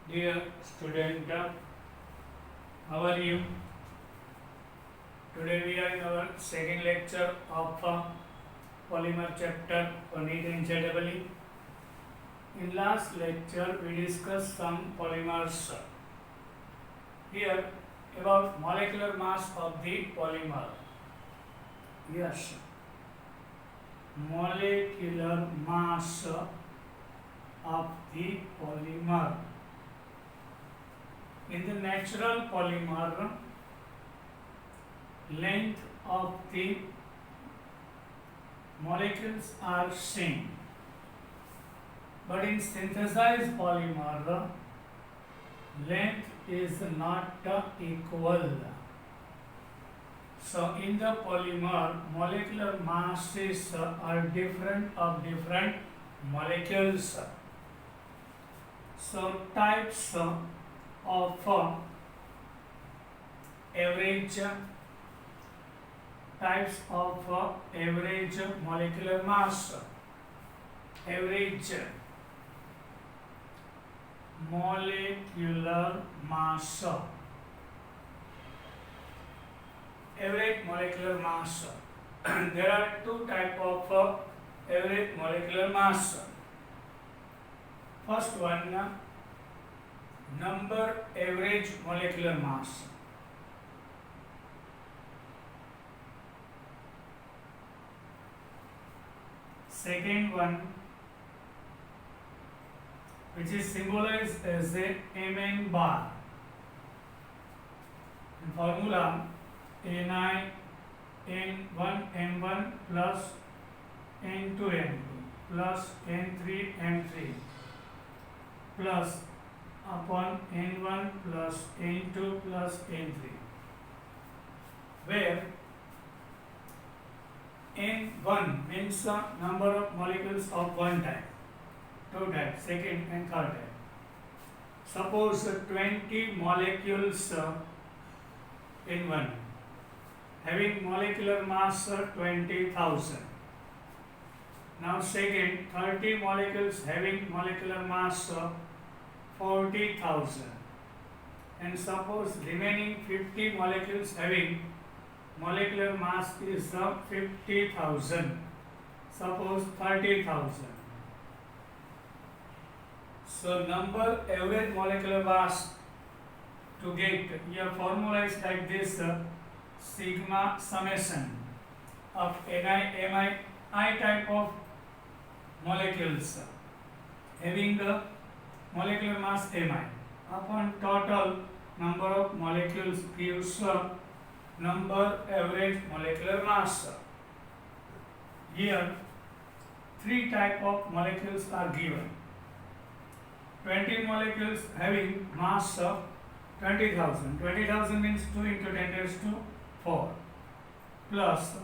Dear student, how are you? Today we are in our second lecture of polymer chapter for NEET and JEE. In last lecture we discussed some polymers. Here about molecular mass of the polymer. Yes, molecular mass of the polymer. In the natural polymer, length of the molecules are same, but in synthesized polymer, length is not equal. So in the polymer, molecular masses are different of different molecules. So types of average molecular mass. Average molecular mass. Average molecular mass. There are two types of average molecular mass. First one, number average molecular mass. Second one, which is symbolized as a Mn bar. In formula, Ni N1 M1 plus N2 M2 plus N3 M3 plus upon N1 plus N2 plus N3, where N1 means the number of molecules of one type, two types, second and third type. Suppose 20 molecules in one, having molecular mass 20,000. Now second, 30 molecules having molecular mass 40,000, and suppose remaining 50 molecules having molecular mass is 50,000, suppose 30,000. So number average molecular mass to get, your formula is like this, sigma summation of Ni I type of molecules having the molecular mass Mi upon total number of molecules gives number average molecular mass. Here three type of molecules are given. 20 molecules having mass of 20,000. 20,000 means 2 into 10 raised to 4 plus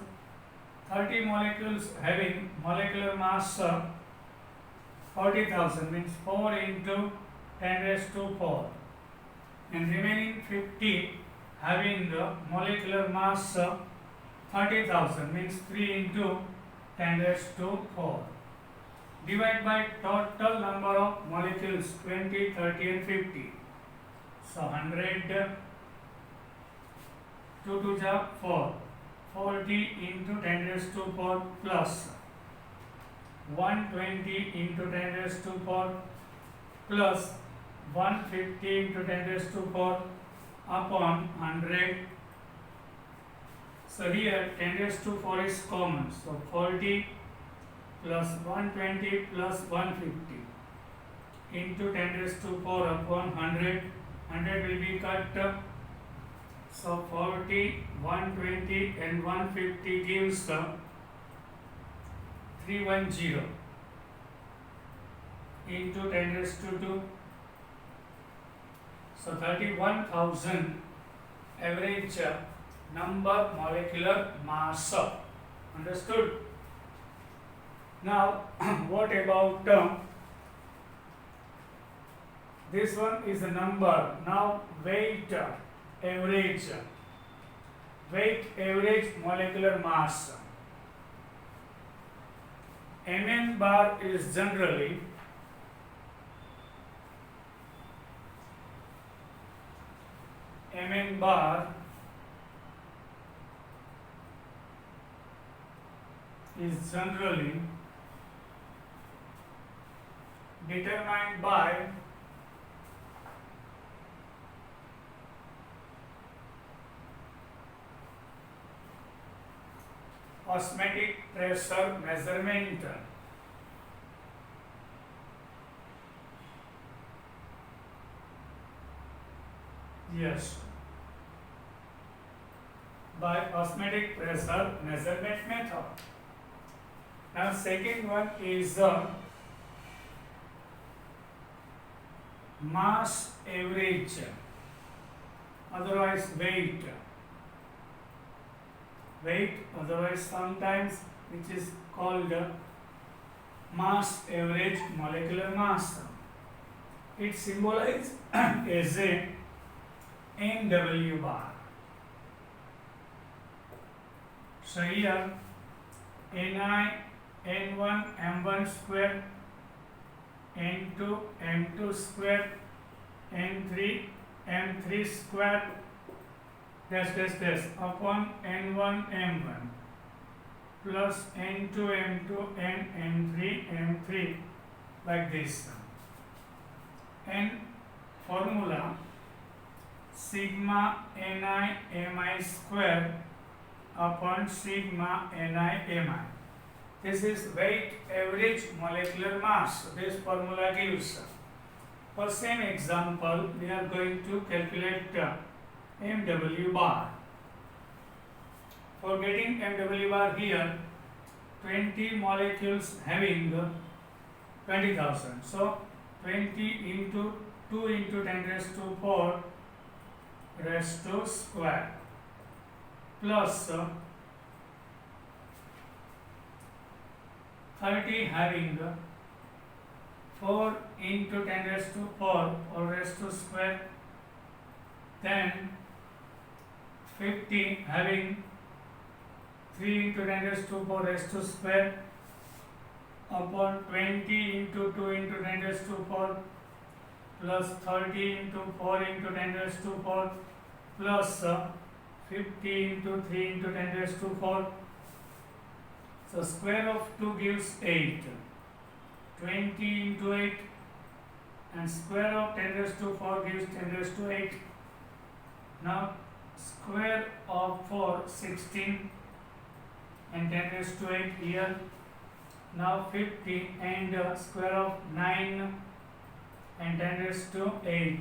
30 molecules having molecular mass of 40,000 means 4 into 10 raised to 4, and remaining 50 having the molecular mass of 30,000 means 3 into 10 raised to 4. Divide by total number of molecules 20, 30 and 50. So 100, 2 to the 4, 40 into 10 raised to 4 plus 120 into 10 raised to 4 plus 150 into 10 raised to 4 upon 100. So here 10 raised to 4 is common. So 40 plus 120 plus 150 into 10 raised to 4 upon 100. 100 will be cut. So 40, 120 and 150 gives 310 into 10 raised to 2. So 31,000 average number molecular mass. Understood? Now what about this one is a number. Now weight average molecular mass. Mn bar is generally mn bar is generally determined by osmotic pressure measurement. Yes, by osmotic pressure measurement method. Now second one is mass average, otherwise weight. Weight, otherwise sometimes which is called mass average molecular mass. It symbolizes as a NW bar. So here Ni N1 M1 square, N2 M2 square, N3 M3 square dash upon N1 M1 plus N2 M2 and N3 M3 like this. And formula sigma Ni Mi square upon sigma Ni Mi. This is weight average molecular mass. This formula gives. For same example, we are going to calculate MW bar. For getting MW bar here, 20 molecules having 20,000. So 20 into 2 into 10 raised to 4 raised to square plus 30 having 4 into 10 raised to 4 or raised to square, then 50 having 3 into 10 raised to 4 raised to square upon 20 into 2 into 10 raised to 4 plus 30 into 4 into 10 raised to 4 plus 50 into 3 into 10 raised to 4. So square of 2 gives 8. 20 into 8 and square of 10 raised to 4 gives 10 raised to 8. Now square of 4 16 and 10 raised to 8 here. Now 50 and square of 9 and 10 raised to 8.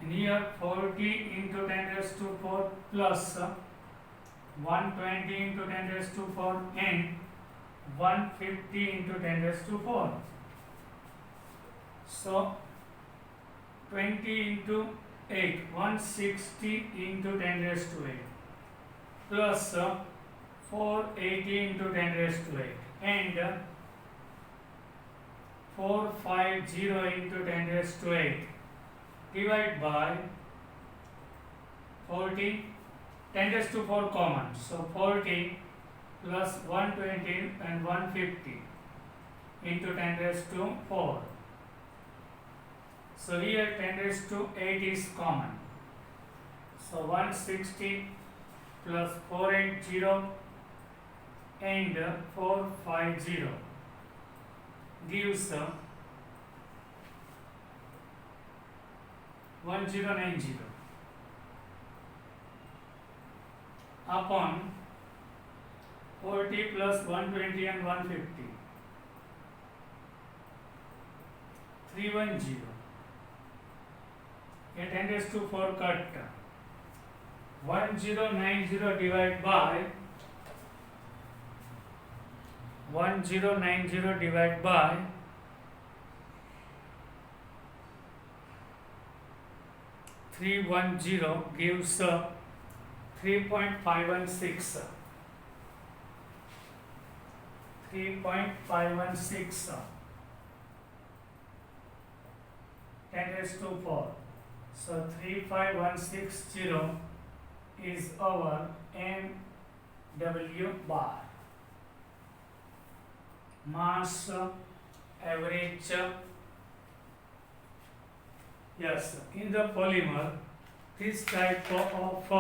And here 40 into 10 raised to 4 plus 120 into 10 raised to 4 and 150 into 10 raised to 4. So 20 into 8, 160 into 10 raised to 8 plus 480 into 10 raised to 8 and 450 into 10 raised to 8 divide by 40, 10 raised to 4 common, so 40 plus 120 and 150 into 10 raised to 4. So here 10 raised to 8 is common. So 160 plus 480 and 450 gives 1090 upon 40 plus 120 and 150 310. Here 10 raised to 4 cut 1090 divided by 1090 divided by 310 gives 3.516. 3.516 10 raised to 4. So 35160 is our MW bar. Mass average. Yes, in the polymer this type of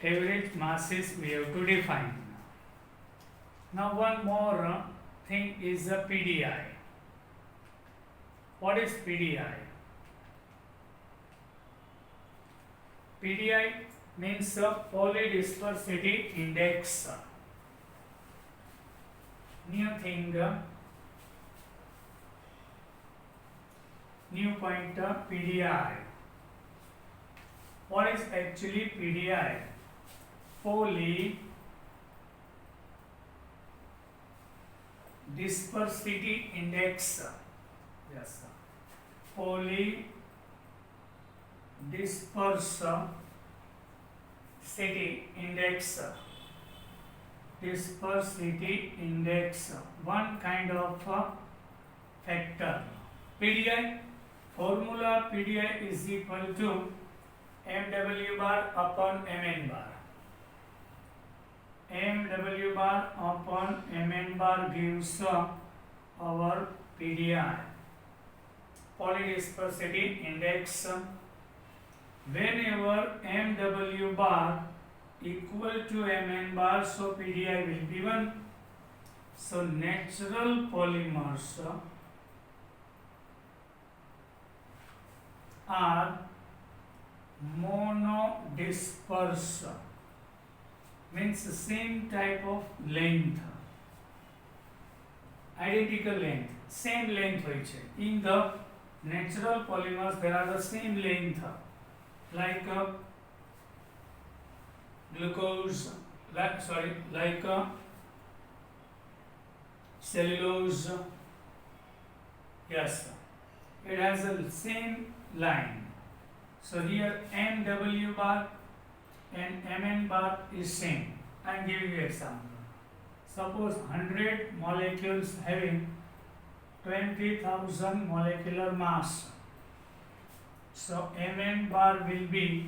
average masses we have to define. Now one more thing is the PDI. What is PDI? PDI means polydispersity index. New thing, new pointer PDI. What is actually PDI? Polydispersity index. Yes. Polydispersity index. Dispersity index. One kind of factor. PDI. Formula PDI is equal to mw bar upon mn bar. mw bar upon mn bar gives our PDI, polydispersity index. Whenever mw bar equal to mn bar, so PDI will be 1. So natural polymers are monodisperse, means same type of length, identical length, same length હોય છે. In the natural polymers there are the same length, like glucose, like cellulose. Yes, it has the same line. So here mw bar and mn bar is same. I am giving you example. Suppose 100 molecules having 20,000 molecular mass. So mn bar will be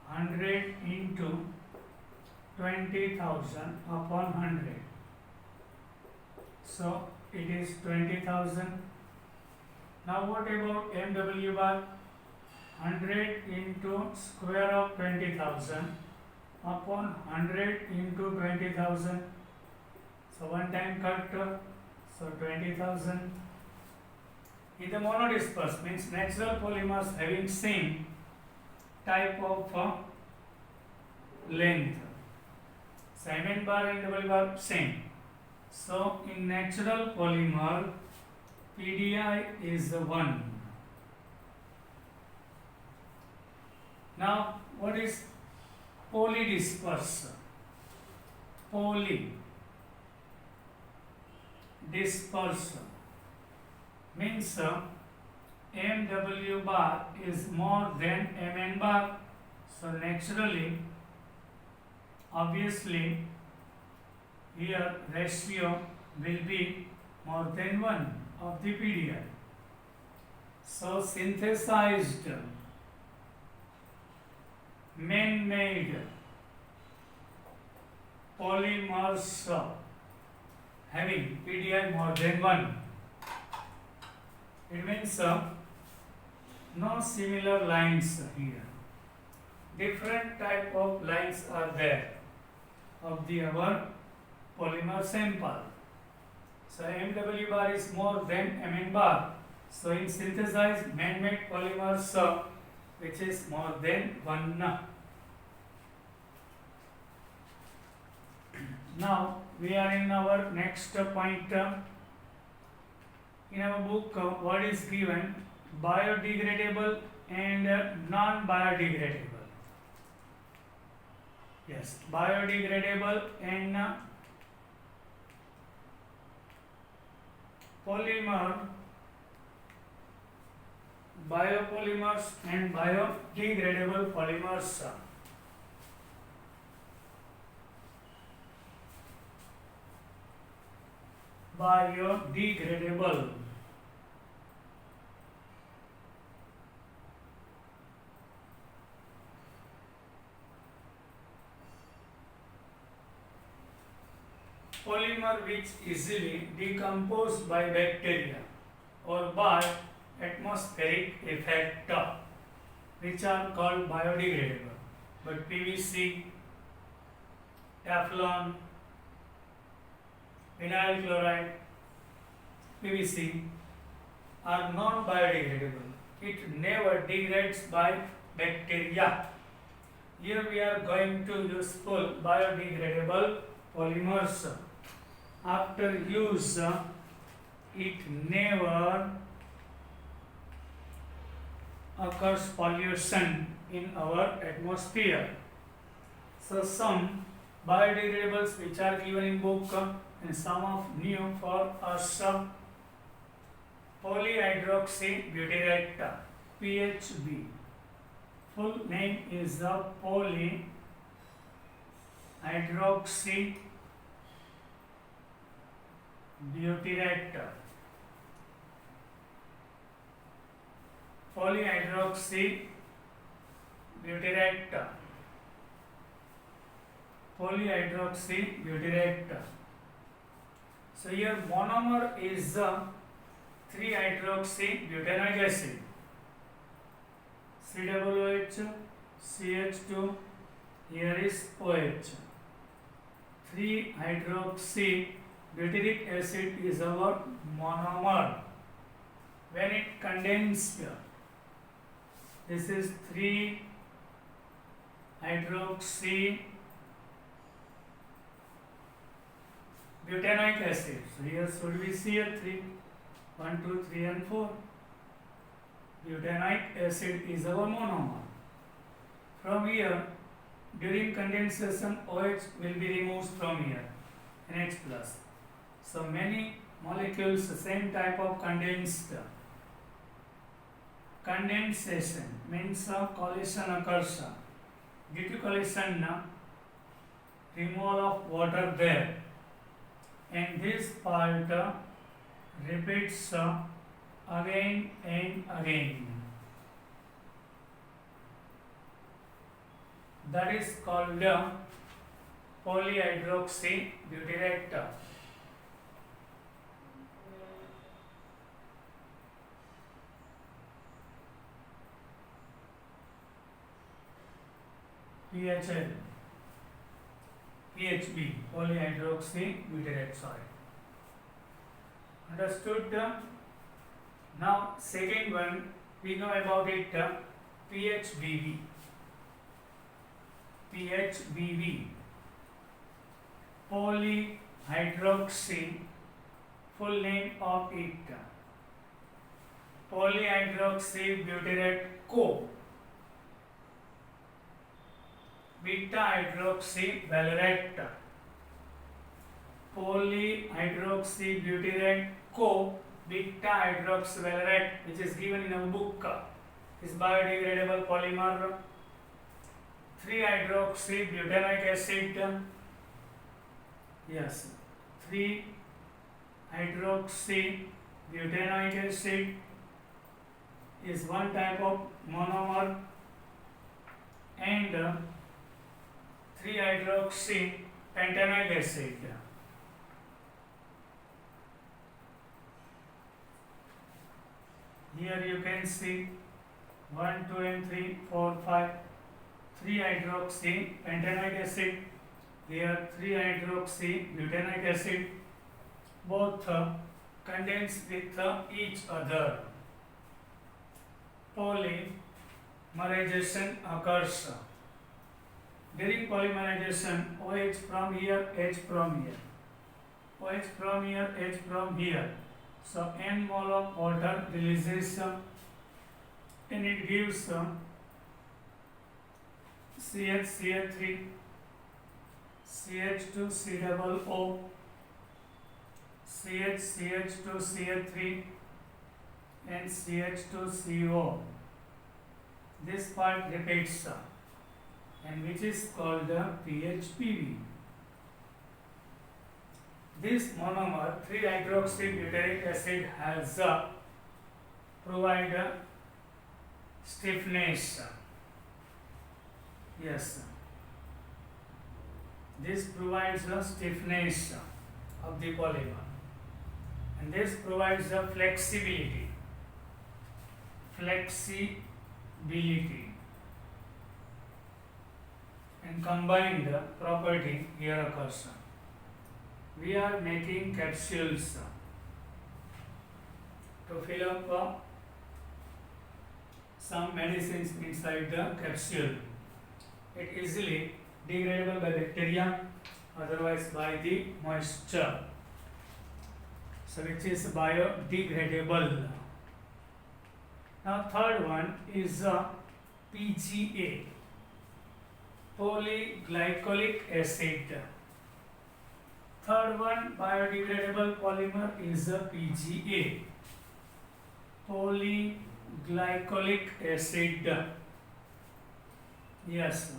100 into 20,000 upon 100. So it is 20,000. Now what about mw bar? 100 into square of 20,000 upon 100 into 20,000. So one time cut, so 20,000. In the monodisperse means natural polymers having same type of length. So mn bar and mw bar same. So in natural polymer PDI is 1. Now what is polydisperse? Polydisperse means mw bar is more than mn bar. So naturally, obviously, here ratio will be more than 1 of the PDI. So synthesized man-made polymers having PDI more than 1. It means no similar lines here. Different type of lines are there of the our polymer sample. So mw bar is more than mn bar. So in synthesized man-made polymers which is more than 1. Now we are in our next point. In our book what is given? Biodegradable and non-biodegradable. Yes, biodegradable and polymer, biopolymers and biodegradable polymers. Biodegradable. Polymer which easily decomposed by bacteria or by atmospheric effect. which are called biodegradable. But PVC, Teflon, vinyl chloride, PVC are non-biodegradable. It never degrades by bacteria. Here we are going to useful biodegradable polymers. After use, it never occurs pollution in our atmosphere. So some biodegradables which are given in book and some of new for us, polyhydroxybutyrate, PHB. Full name is the polyhydroxybutyrate. Polyhydroxybutyrate. Polyhydroxybutyrate. So here monomer is 3-hydroxybutanoic acid. COOH, CH2, here is OH. 3-hydroxybutyric acid is our monomer. When it condenses, this is 3-hydroxybutanoic acid. So here should be CH3, 1, 2, 3 and 4. Butanoic acid is our monomer. From here, during condensation, OH will be removed from here, NH plus. So many molecules, same type of condensation means collision occurs. Due to collision, removal of water there, and this part repeats again and again. That is called polyhydroxybutyrate. PHL, PHB, polyhydroxybutyrate, sorry. Understood? Now second one, we know about it, PHBV. PHBV, polyhydroxy, full name of it, polyhydroxybutyrate co, beta hydroxyvalerate, polyhydroxybutyrate co beta hydroxyvalerate, which is given in our book, is biodegradable polymer. 3-hydroxybutanoic acid, yes, 3-hydroxybutanoic acid is one type of monomer, and 3-hydroxypentanoic acid. Here you can see 1, 2 and 3, 4, 5. 3-hydroxypentanoic acid, here 3-hydroxybutanoic acid, both condense with each other. Polymerization occurs. During polymerization, OH from here, H from here, OH from here, H from here. So n mole of water releases, and it gives CH, CH3, CH2, COO, CH, CH2, CH3 and CH2CO. This part repeats and which is called PHPV. This monomer 3-hydroxybutyric acid has provide stiffness. Yes, this provides the stiffness of the polymer, and this provides the flexibility. and combined property here occurs. We are making capsules to fill up some medicines inside the capsule. It easily degradable by bacteria, otherwise by the moisture. So which is biodegradable. Now third one is PGA, polyglycolic acid. Third one biodegradable polymer is PGA, polyglycolic acid. Yes,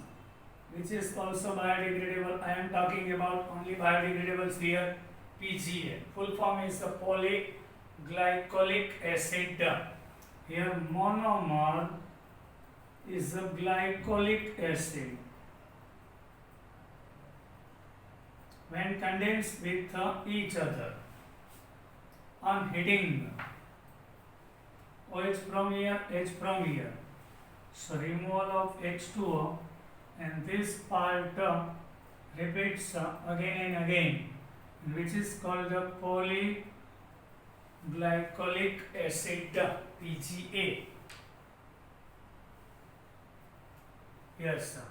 which is also biodegradable. I am talking about only biodegradables here. PGA, full form is the polyglycolic acid. Here monomer is a glycolic acid. When condensed with each other on heating, OH from here, H from here. So removal of H2O, and this part repeats again and again, which is called the polyglycolic acid, PGA. Yes, sir.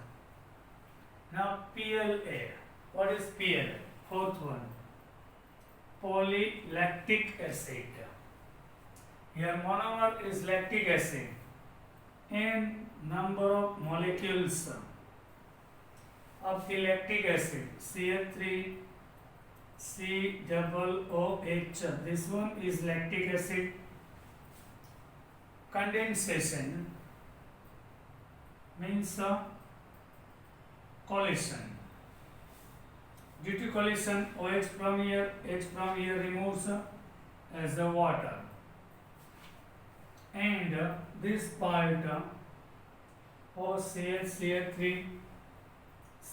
Now PLA. What is PLA? Fourth one, polylactic acid. Here monomer is lactic acid, and number of molecules of the lactic acid, CH3 COOH. This one is lactic acid. Condensation means collision. Due to collision, OH from here, H from here removes as the water, and this part OCH3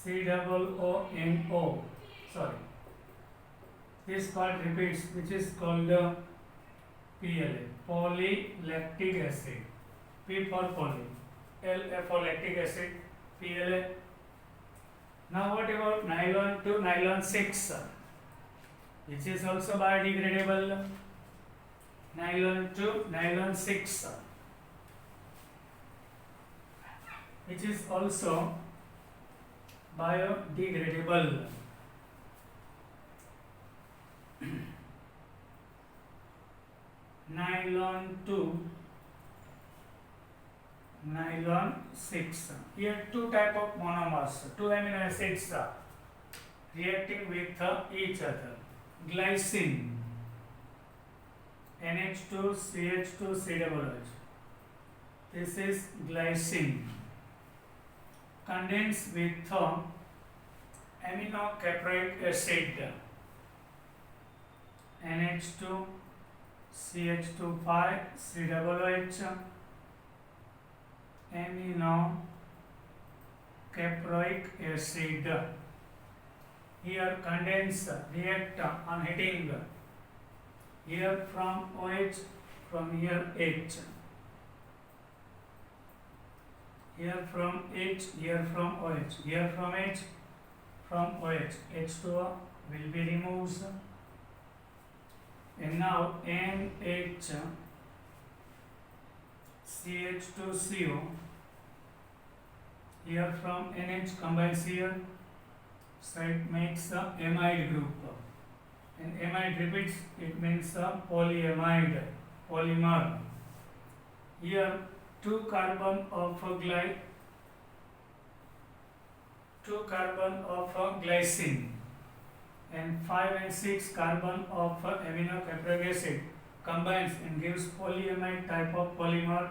COONO. Sorry. This part repeats, which is called PLA, polylactic acid. P for poly, L for lactic acid, PLA. Now what about nylon to nylon 6, which is also biodegradable? Nylon to nylon 6, which is also biodegradable. Nylon to nylon 6. Here two type of monomers, two amino acids reacting with each other. Glycine, NH2 CH2 COOH. This is glycine. Condensed with aminocaproic acid, NH2 CH2 5 COOH, aminocaproic acid. Here condense, react on heating. Here from OH, from here H. Here from H, here from OH. Here from H, from OH. H2O will be removed. And now NH CH2CO. Here from NH combines here, so it makes a amide group. And amide repeats, it means a polyamide, polymer. Here 2 carbon of glycine and 5 and 6 carbon of aminocaproic acid combines and gives polyamide type of polymer.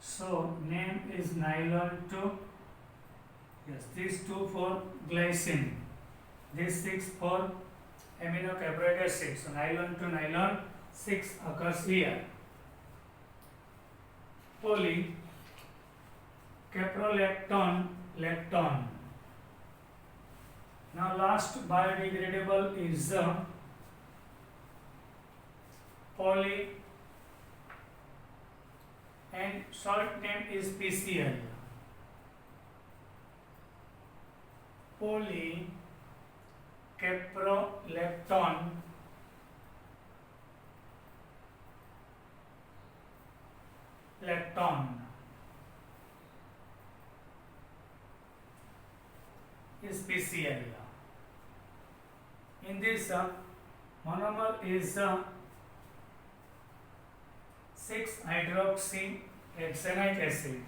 So name is nylon 2. Yes, these 2 for glycine, these 6 for aminocaproic acid. So nylon to nylon 6 occurs here. Polycaprolactone, lactone. Now last biodegradable is and short name is PCl. Polycaprolactone is PCl. In this monomer is 6-hydroxyhexanic acid.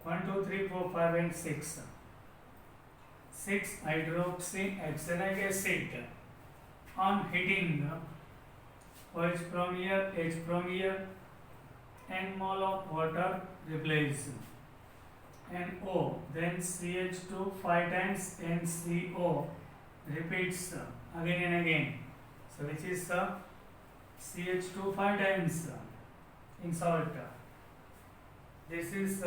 One, two, three, four, 5, and 6. 6-hydroxyhexanic acid. On heating, OH from here, H from here, N mole of water replace NO, then CH2 5 times NCO repeats again and again. So which is CH2 5 times in salt. This is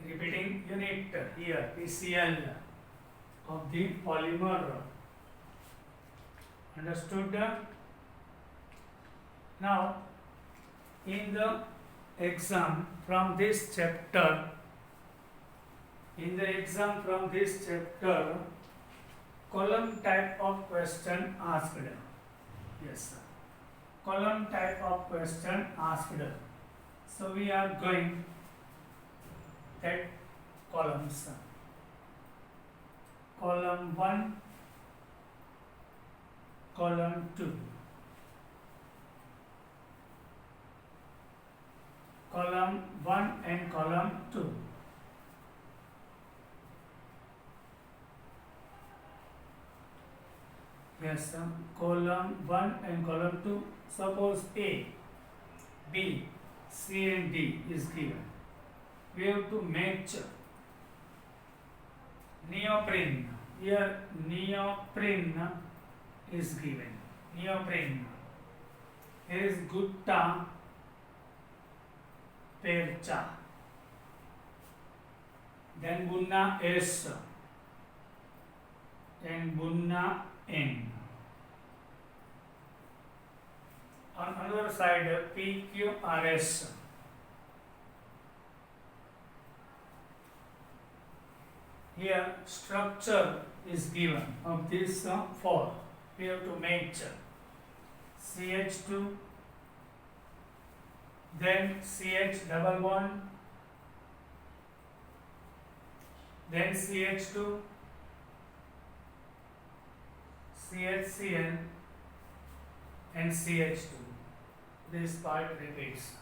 repeating unit here, PCl of the polymer. Understood? Now, in the exam from this chapter, column type of question asked. Yes, column type of question asked. So we are going that columns. Column 1, column 2. Column 1 and column 2. Yes, column 1 and column 2. Suppose A, B, C and D is given. We have to match neoprene. Here neoprene is given. Neoprene. Here is gutta percha. Then bunna S and bunna N. On another side PQRS. Here structure is given of this 4. We have to match CH2, then CH double bond, then CH2, CHCl and CH2. This part repeats.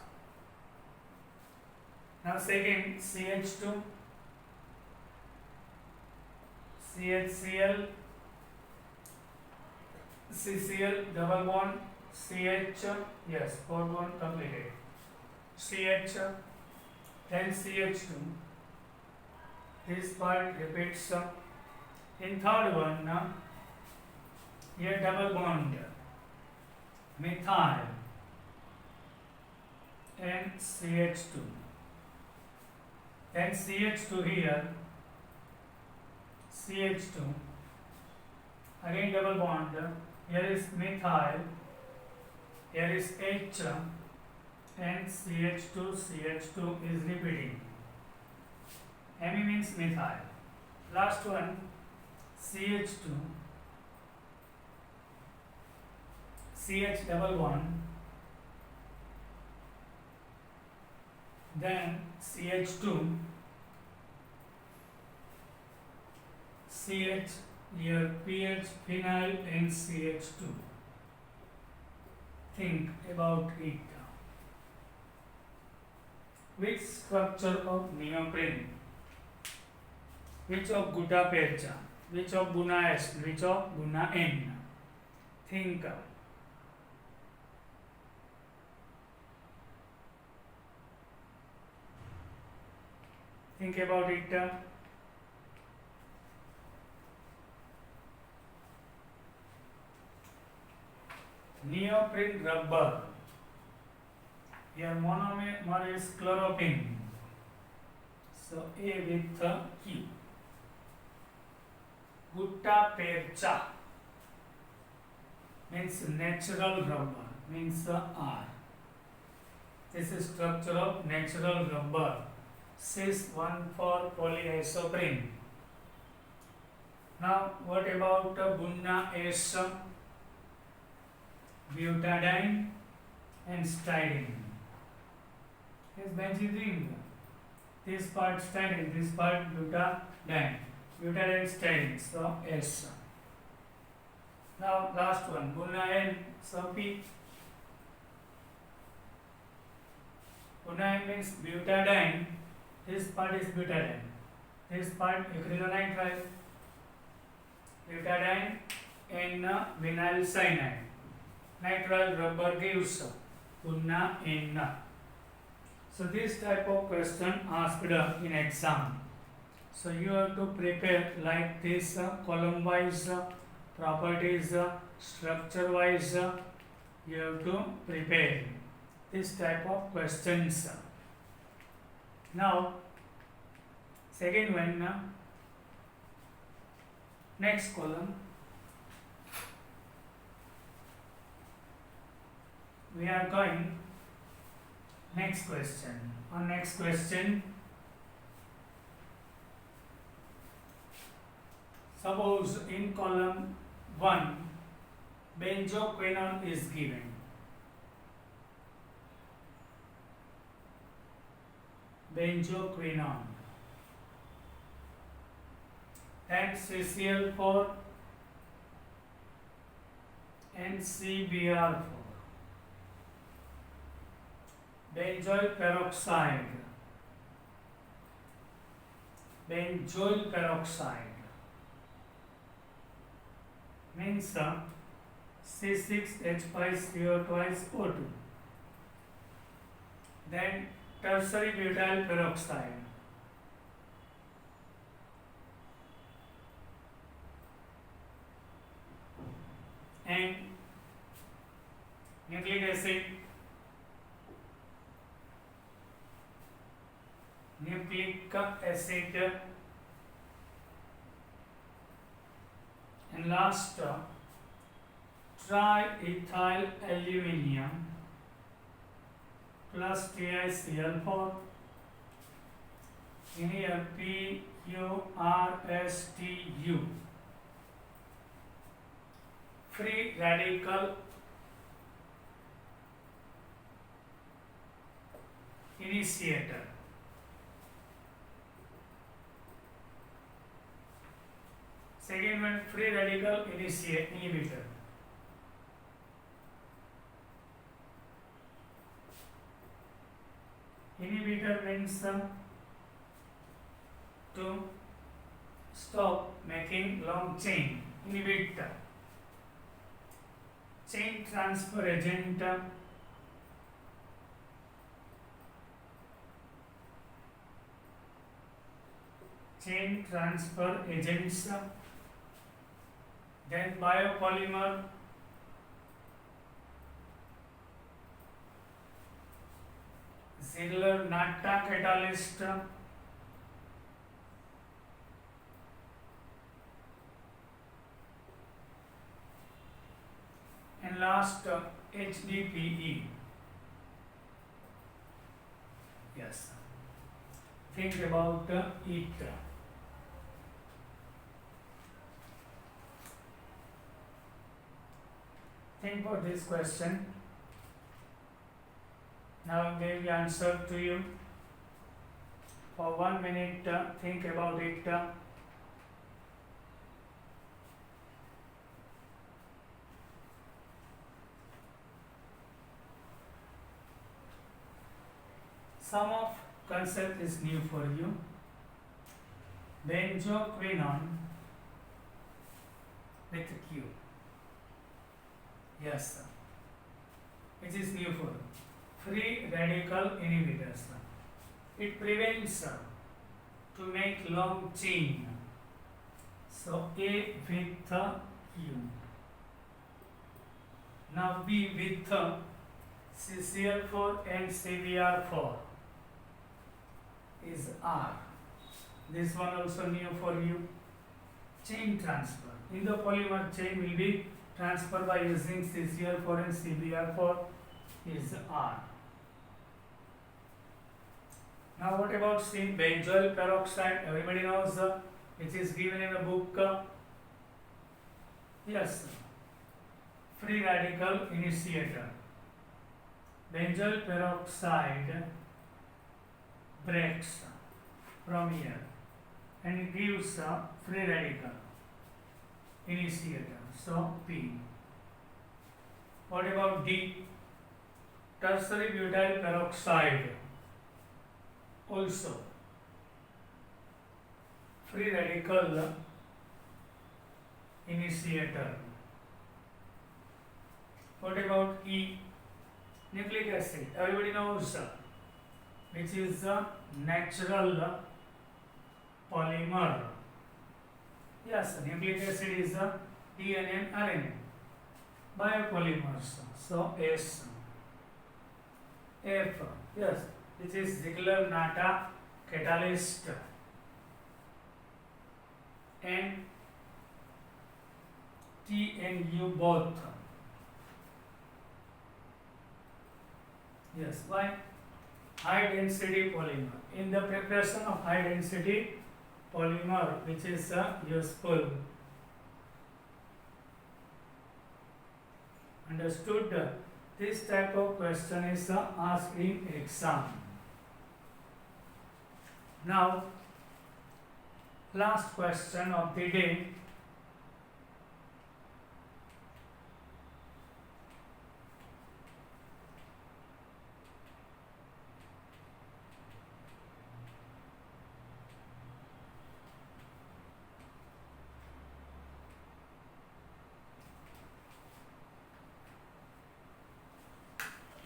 Now second, CH2, CHCl, CCl double bond, CH, yes, 4 bond completed. CH, then CH2. This part repeats. In third one, here double bond, methyl and CH2. Then CH2 here, CH2, again double bond, here is methyl, here is H and CH2 is repeating. Me means methyl. Last one, CH2, CH double bond, then CH2, CH, here PH, phenyl and CH2. Think about it. Which structure of neoprene? Which of gutta percha? Which of bunna S? Which of bunna N? Think. Think about it. Neoprene rubber. Here monomer is chloropene. So A with Q. Gutta percha. means natural rubber, means R. This is structure of natural rubber. Cis 1,4 polyisoprene. Now what about Bunna S, butadiene and styrene? Yes, benzene. This part styrene, this part butadiene. Butadiene styrene, so S. Now last one, Bunna N, so P. Bunna N means butadiene. This part is butadiene. This part acrylonitrile. Butadiene and vinyl cyanide. Nitrile rubber gives Bunna N. So this type of question asked in exam. So you have to prepare like this, column wise, properties, structure wise. You have to prepare this type of questions. Now second one, next column, we are going next question. On next question, suppose in column 1 benzoquinone is given. Benzoquinone, then CCl4 and CBr4. Benzoyl peroxide. Benzoyl peroxide means C6H5CO twice O2. Then tertiary butyl peroxide. And nucleic acid. Nucleic acid. And last, triethyl aluminium plus TiCl4. In here PuRSTU. Free radical initiator. Second one, free radical inhibitor. Inhibitor means to stop making long chain. Inhibitor. Chain transfer agent. Chain transfer agents. Then biopolymer. Ziegler-Natta catalyst. And last, HDPE. Yes. Think about it. Think for this question. Now I give the answer to you. For 1 minute, think about it. Some of concept is new for you. Benzoquinone with Q. Yes, sir. Which is new for you. Free radical inhibitors. It prevents to make long chain. So A with U. Now B with CCl4 and CBr4 is R. This one also new for you. Chain transfer. In the polymer chain will be transfer by using CCl4 and CBr4 is R. Now what about benzoyl peroxide? Everybody knows which is given in the book. Yes, free radical initiator. Benzoyl peroxide breaks from here and gives a free radical initiator. So P. What about D? Tertiary butyl peroxide, also free radical initiator. What about E? Nucleic acid. Everybody knows which is a natural polymer. Yes, nucleic acid is a DNA and RNA biopolymers. So S. F. Yes, which is Ziegler-Natta catalyst. And T and U both. Yes, why? High density polymer. In the preparation of high density polymer, which is useful. Understood? This type of question is asked in exam. Now, last question of the day.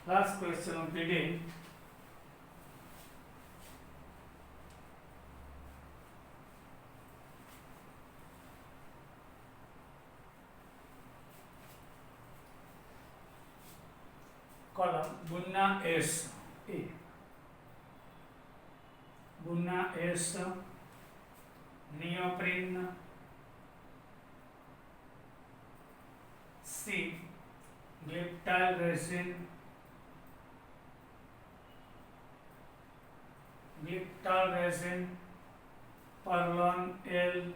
Last question of the day. Column Bunna S. A. Bunna S. Neoprene. C. Glyptyl resin. Glyptyl resin. Perlon L.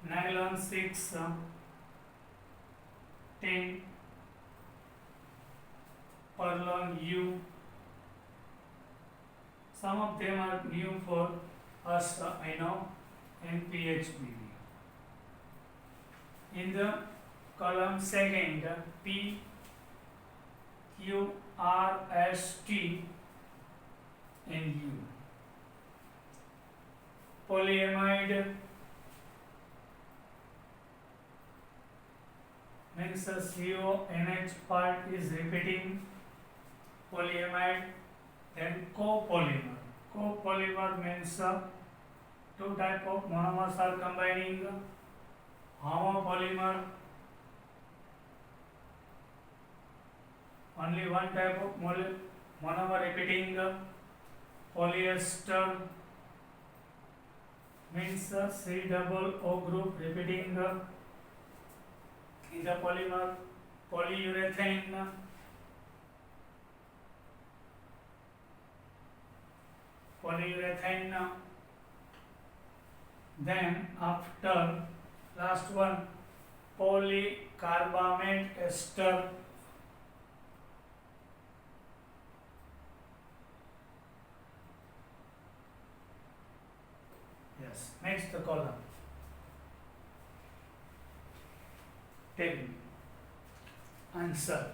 Nylon 6. 10. Perlon U. Some of them are new for us, I know, and PHB. In the column second, P, Q, R, S, T, and U. Polyamide means the CONH part is repeating. Polyamide. Then copolymer. Copolymer means two type of monomers are combining. Homopolymer, only one type of monomer repeating. Polyester means C double O group repeating in the polymer. Polyurethane, then after last one, polycarbamate ester. Yes, next the column. Tell me. Answer.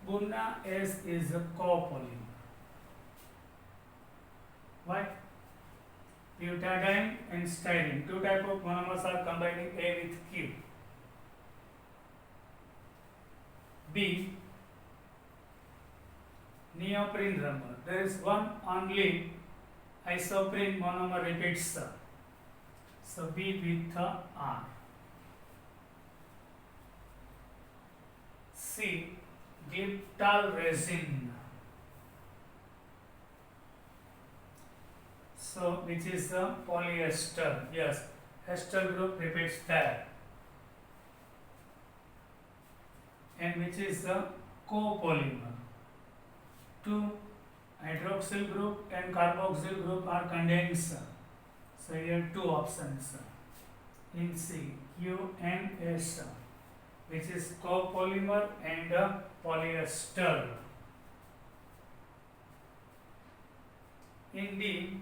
Bunna S is a copolymer. Why? Butadiene and styrene. Two type of monomers are combining A with Q. B. Neoprene rubber. There is one only isoprene monomer repeats. So B with R. C. Glyptal resin. So which is the polyester. Yes, ester group repeats there. And which is the copolymer. Two hydroxyl group and carboxyl group are condensed. So here two options in C, Q and S, which is copolymer and polyester. In D,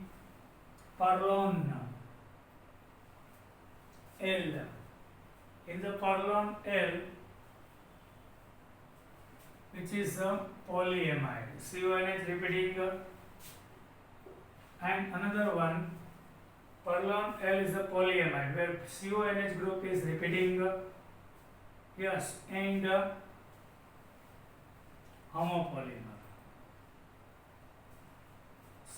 Perlon L. In the Perlon L, which is a polyamide, CONH repeating, and another one, Perlon L is a polyamide where CONH group is repeating, yes, and homopolymer.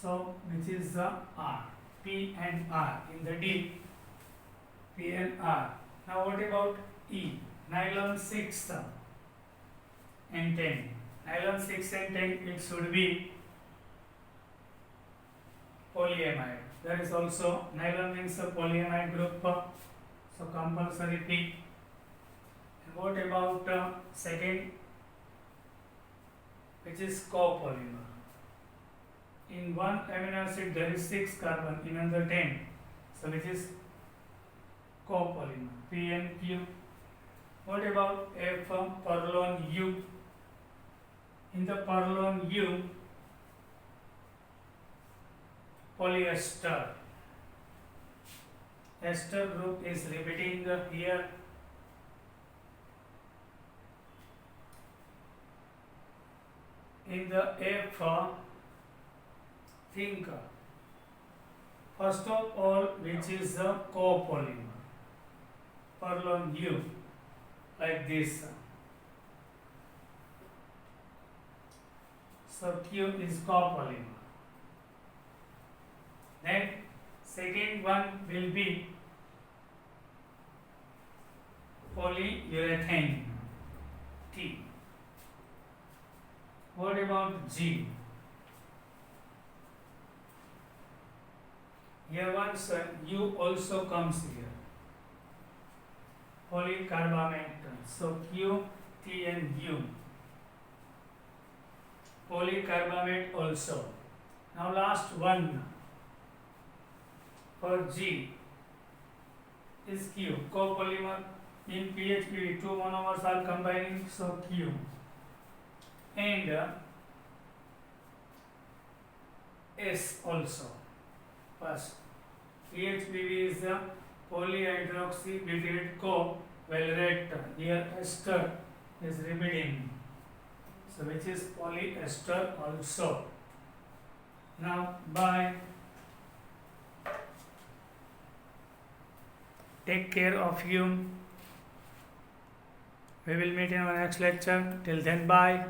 So which is the R, P and R. In the D, P and R. Now what about E? Nylon 6 and 10. Nylon 6 and 10, it should be polyamide. There is also nylon means a polyamide group, so compulsory P. And what about second, which is copolymer? In one amino acid there is 6 carbon, in another 10. So which is copolymer, P and Q. What about F, Perlon U? In the Perlon U, polyester. Ester group is repeating here. In the F, think first of all which is the copolymer. Perlon U, like this. So Q is copolymer. Then second one will be polyurethane, T. What about G? Here once U also comes here. Polycarbamate. So Q, T and U. Polycarbamate also. Now last one for G is Q, copolymer. In PHPD, two monomers are combining, so Q. And S also. First, PHPD is the polyhydroxybutyrate co-valerate. Here ester is repeating. So which is polyester also. Now bye. Take care of you. We will meet in our next lecture. Till then, bye.